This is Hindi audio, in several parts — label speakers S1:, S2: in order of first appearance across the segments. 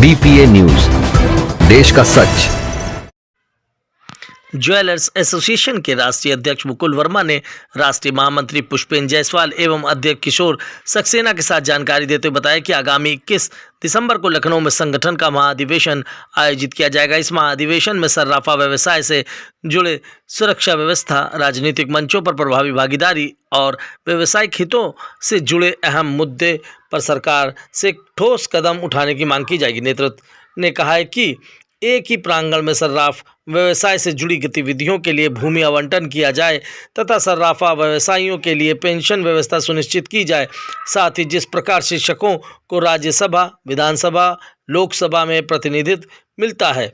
S1: BPA न्यूज, देश का सच।
S2: ज्वेलर्स एसोसिएशन के राष्ट्रीय अध्यक्ष मुकुल वर्मा ने राष्ट्रीय महामंत्री पुष्पेंद्र जायसवाल एवं अध्यक्ष किशोर सक्सेना के साथ जानकारी देते हुए बताया कि आगामी 21 दिसंबर को लखनऊ में संगठन का महाधिवेशन आयोजित किया जाएगा। इस महाधिवेशन में सर्राफा व्यवसाय से जुड़े सुरक्षा व्यवस्था, राजनीतिक मंचों पर प्रभावी भागीदारी और व्यवसायिक हितों से जुड़े अहम मुद्दे पर सरकार से ठोस कदम उठाने की मांग की जाएगी। नेतृत्व ने कहा है कि एक ही प्रांगण में सर्राफ व्यवसाय से जुड़ी गतिविधियों के लिए भूमि आवंटन किया जाए तथा सर्राफा व्यवसायियों के लिए पेंशन व्यवस्था सुनिश्चित की जाए। साथ ही जिस प्रकार शिक्षकों को राज्यसभा, विधानसभा, लोकसभा में प्रतिनिधित्व मिलता है,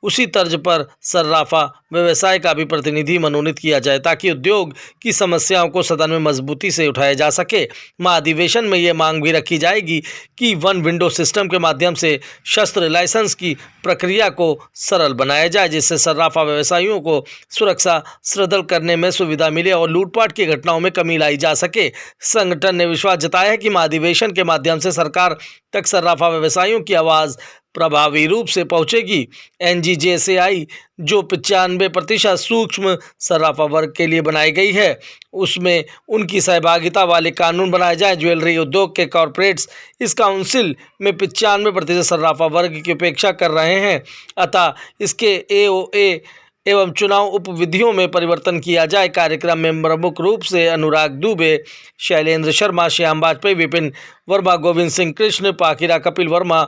S2: उसी तर्ज पर सर्राफा व्यवसाय का भी प्रतिनिधि मनोनीत किया जाए ताकि उद्योग की समस्याओं को सदन में मजबूती से उठाया जा सके। महाधिवेशन में ये मांग भी रखी जाएगी कि वन विंडो सिस्टम के माध्यम से शस्त्र लाइसेंस की प्रक्रिया को सरल बनाया जाए, जिससे सर्राफा व्यवसायियों को सुरक्षा सुदृढ़ करने में सुविधा मिले और लूटपाट की घटनाओं में कमी लाई जा सके। संगठन ने विश्वास जताया है कि महाधिवेशन के माध्यम से सरकार तक सर्राफा व्यवसायियों की आवाज़ प्रभावी रूप से पहुंचेगी। NGJSAI जो 95% सूक्ष्म सर्राफा वर्ग के लिए बनाई गई है, उसमें उनकी सहभागिता वाले कानून बनाए जाए। ज्वेलरी उद्योग के कॉरपोरेट्स इस काउंसिल में 95% सर्राफा वर्ग की उपेक्षा कर रहे हैं, अतः इसके AOA एवं चुनाव उपविधियों में परिवर्तन किया जाए। कार्यक्रम में प्रमुख रूप से अनुराग दुबे, शैलेंद्र शर्मा, श्याम वाजपेयी, विपिन वर्मा, गोविंद सिंह कृष्ण, पाकिरा कपिल वर्मा,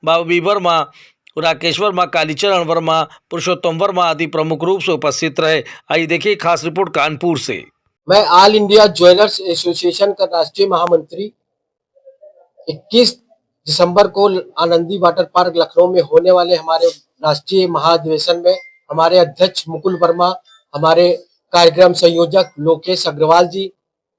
S2: बाबी वर्मा, राकेश वर्मा, कालीचरण वर्मा, पुरुषोत्तम वर्मा आदि प्रमुख रूप से उपस्थित रहे। आइए देखिए खास रिपोर्ट कानपुर से।
S3: मैं ऑल इंडिया ज्वेलर्स एसोसिएशन का राष्ट्रीय महामंत्री 21 दिसंबर को आनंदी वाटर पार्क लखनऊ में होने वाले हमारे राष्ट्रीय महाधिवेशन में हमारे अध्यक्ष मुकुल वर्मा, हमारे कार्यक्रम संयोजक लोकेश अग्रवाल जी,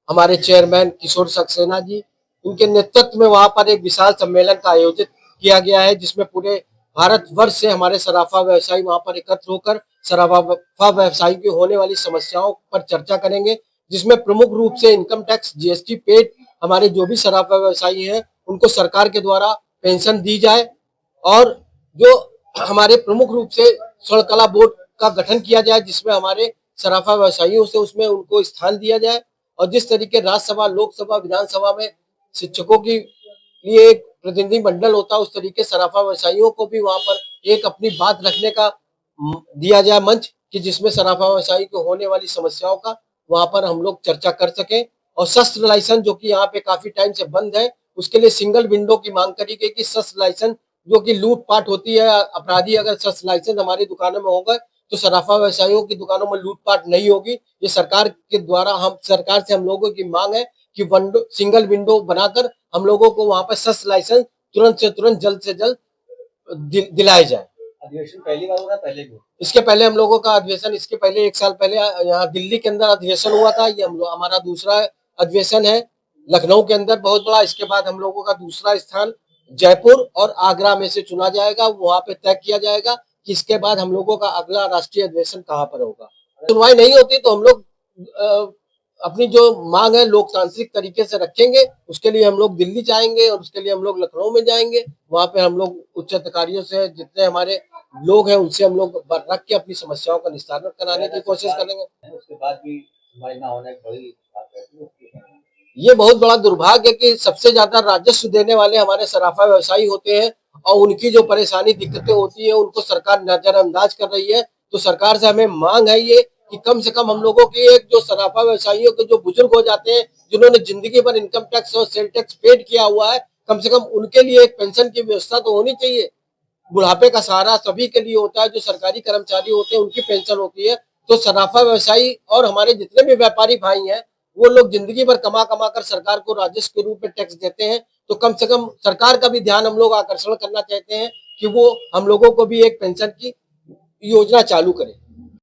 S3: हमारे चेयरमैन किशोर सक्सेना जी, उनके नेतृत्व में वहां पर एक विशाल सम्मेलन का आयोजित किया गया है, जिसमें पूरे भारतवर्ष से हमारे सराफा व्यवसायी वहां पर एकत्र होकर सराफा व्यवसायी की होने वाली समस्याओं पर चर्चा करेंगे, जिसमें प्रमुख रूप से इनकम टैक्स, GST पेड हमारे जो भी सराफा व्यवसायी हैं उनको सरकार के द्वारा पेंशन दी जाए और जो हमारे प्रमुख रूप से स्वर्ण कला बोर्ड का गठन किया जाए, जिसमें हमारे सराफा व्यवसायियों से उसमें उनको स्थान दिया जाए और जिस तरीके राज्यसभा, लोकसभा, विधानसभा में शिक्षकों की लिए एक प्रतिनिधि मंडल होता है, उस तरीके सराफा व्यवसायियों को भी वहां पर एक अपनी बात रखने का दिया जाए मंच, कि जिसमें सराफा व्यवसायी को होने वाली समस्याओं का वहां पर हम लोग चर्चा कर सकें। और शस्त्र लाइसेंस जो कि यहाँ पे काफी टाइम से बंद है, उसके लिए सिंगल विंडो की मांग करी गई कि शस्त्र लाइसेंस जो कि लूटपाट होती है, अपराधी अगर शस्त्र लाइसेंस हमारी दुकानों में होगा तो सराफा व्यवसायियों की दुकानों में लूटपाट नहीं होगी। ये सरकार के द्वारा सरकार से हम लोगों की मांग है कि सिंगल विंडो बनाकर हम लोगों को वहां पर शस्त्र लाइसेंस तुरंत से तुरंत, जल्द से जल्द दिलाए जाए।
S4: अधिवेशन पहली बार हो रहा है, पहले भी
S3: इसके पहले हम लोगों का अधिवेशन, इसके पहले 1 साल पहले यहाँ दिल्ली के अंदर अधिवेशन हुआ था। ये हमारा दूसरा अधिवेशन है लखनऊ के अंदर, बहुत बड़ा। इसके बाद हम लोगों का दूसरा स्थान जयपुर और आगरा में से चुना जाएगा, वहां पे तय किया जाएगा कि इसके बाद हम लोगों का अगला राष्ट्रीय अधिवेशन कहाँ पर होगा। सुनवाई नहीं होती तो हम लोग अपनी जो मांग है लोकतांत्रिक तरीके से रखेंगे, उसके लिए हम लोग दिल्ली जाएंगे और उसके लिए हम लोग लखनऊ में जाएंगे। वहां पे हम लोग उच्च अधिकारियों से, जितने हमारे लोग हैं उनसे हम लोग रख के अपनी समस्याओं का निस्तारण कराने की कोशिश करेंगे।
S4: उसके बाद भी सुनवाई ना होने की बड़ी बात है।
S3: ये बहुत बड़ा दुर्भाग्य है कि सबसे ज्यादा राजस्व देने वाले हमारे सराफा व्यवसायी होते हैं और उनकी जो परेशानी, दिक्कतें होती है उनको सरकार नजरअंदाज कर रही है। तो सरकार से हमें मांग है ये कि कम से कम हम लोगों की एक जो सराफा व्यवसायियों के जो बुजुर्ग हो जाते हैं, जिन्होंने जिंदगी भर इनकम टैक्स और सेल टैक्स पेड किया हुआ है, कम से कम उनके लिए एक पेंशन की व्यवस्था तो होनी चाहिए। बुढ़ापे का सहारा सभी के लिए होता है, जो सरकारी कर्मचारी होते हैं उनकी पेंशन होती है। तो सराफा व्यवसायी और हमारे जितने भी व्यापारी भाई हैं, वो लोग जिंदगी भर कमा कर सरकार को राजस्व के रूप में टैक्स देते हैं। तो कम से कम सरकार का भी ध्यान हम लोग आकर्षण करना चाहते हैं कि वो हम लोगों को भी एक पेंशन की योजना चालू करे।